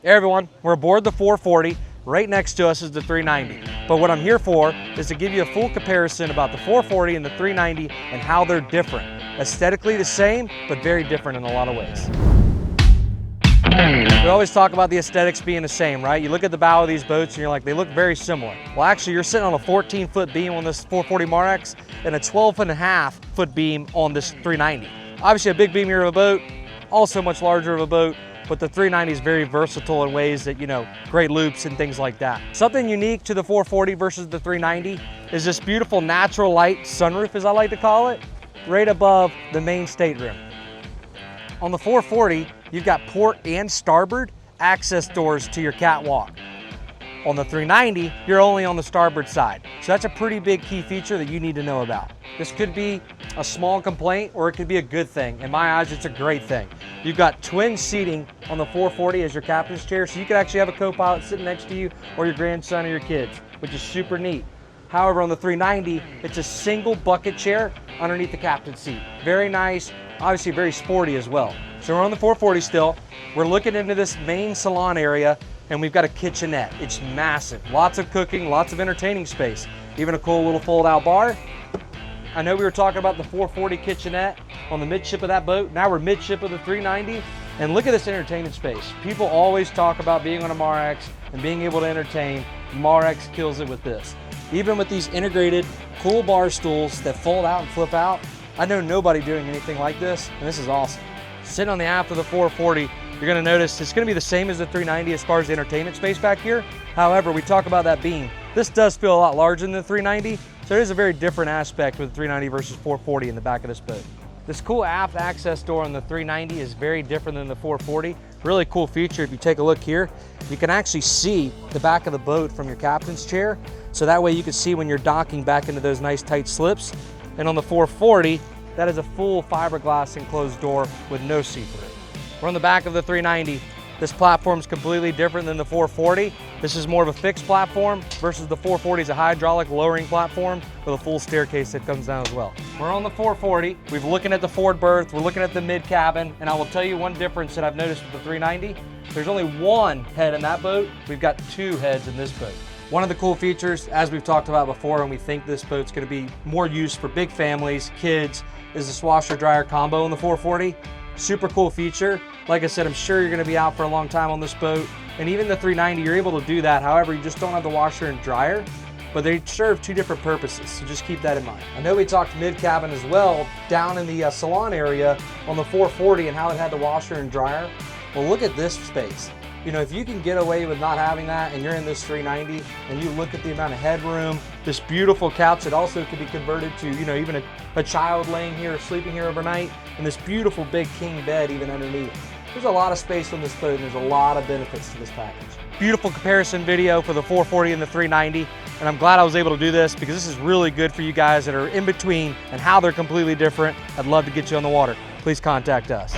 Hey everyone, we're aboard the 440. Right next to us is the 390. But what I'm here for is to give you a full comparison about the 440 and the 390 and how they're different. Aesthetically the same, but very different in a lot of ways. We always talk about the aesthetics being the same, right? You look at the bow of these boats and you're like, they look very similar. Well, actually you're sitting on a 14-foot beam on this 440 Marex and a 12.5-foot beam on this 390. Obviously a big beam here of a boat, also much larger of a boat, but the 390 is very versatile in ways that, great loops and things like that. Something unique to the 440 versus the 390 is this beautiful natural light sunroof, as I like to call it, right above the main stateroom. On the 440, you've got port and starboard access doors to your catwalk. On the 390, you're only on the starboard side. So that's a pretty big key feature that you need to know about. This could be a small complaint or it could be a good thing. In my eyes, it's a great thing. You've got twin seating on the 440 as your captain's chair, so you could actually have a co-pilot sitting next to you or your grandson or your kids, which is super neat. However, on the 390, it's a single bucket chair underneath the captain's seat. Very nice, obviously very sporty as well. So we're on the 440 still. We're looking into this main salon area and we've got a kitchenette. It's massive. Lots of cooking, lots of entertaining space. Even a cool little fold-out bar. I know we were talking about the 440 kitchenette on the midship of that boat. Now we're midship of the 390. And look at this entertainment space. People always talk about being on a Marex and being able to entertain. Marex kills it with this. Even with these integrated cool bar stools that fold out and flip out, I know nobody doing anything like this, and this is awesome. Sitting on the aft of the 440, you're gonna notice it's gonna be the same as the 390 as far as the entertainment space back here. However, we talk about that beam. This does feel a lot larger than the 390, so it is a very different aspect with the 390 versus 440 in the back of this boat. This cool aft access door on the 390 is very different than the 440. Really cool feature, if you take a look here, you can actually see the back of the boat from your captain's chair. So that way you can see when you're docking back into those nice tight slips. And on the 440, that is a full fiberglass enclosed door with no see-through. We're on the back of the 390. This platform is completely different than the 440. This is more of a fixed platform versus the 440 is a hydraulic lowering platform with a full staircase that comes down as well. We're on the 440. We're looking at the forward berth. We're looking at the mid cabin. And I will tell you one difference that I've noticed with the 390. There's only one head in that boat. We've got two heads in this boat. One of the cool features, as we've talked about before, and we think this boat's gonna be more used for big families, kids, is this washer dryer combo in the 440. Super cool feature. Like I said, I'm sure you're gonna be out for a long time on this boat. And even the 390, you're able to do that. However, you just don't have the washer and dryer, but they serve two different purposes. So just keep that in mind. I know we talked mid-cabin as well, down in the salon area on the 440 and how it had the washer and dryer. Well, look at this space. If you can get away with not having that and you're in this 390 and you look at the amount of headroom, this beautiful couch that also could be converted to, even a child laying here or sleeping here overnight, and this beautiful big king bed even underneath. There's a lot of space on this boat and there's a lot of benefits to this package. Beautiful comparison video for the 440 and the 390, and I'm glad I was able to do this because this is really good for you guys that are in between and how they're completely different. I'd love to get you on the water. Please contact us.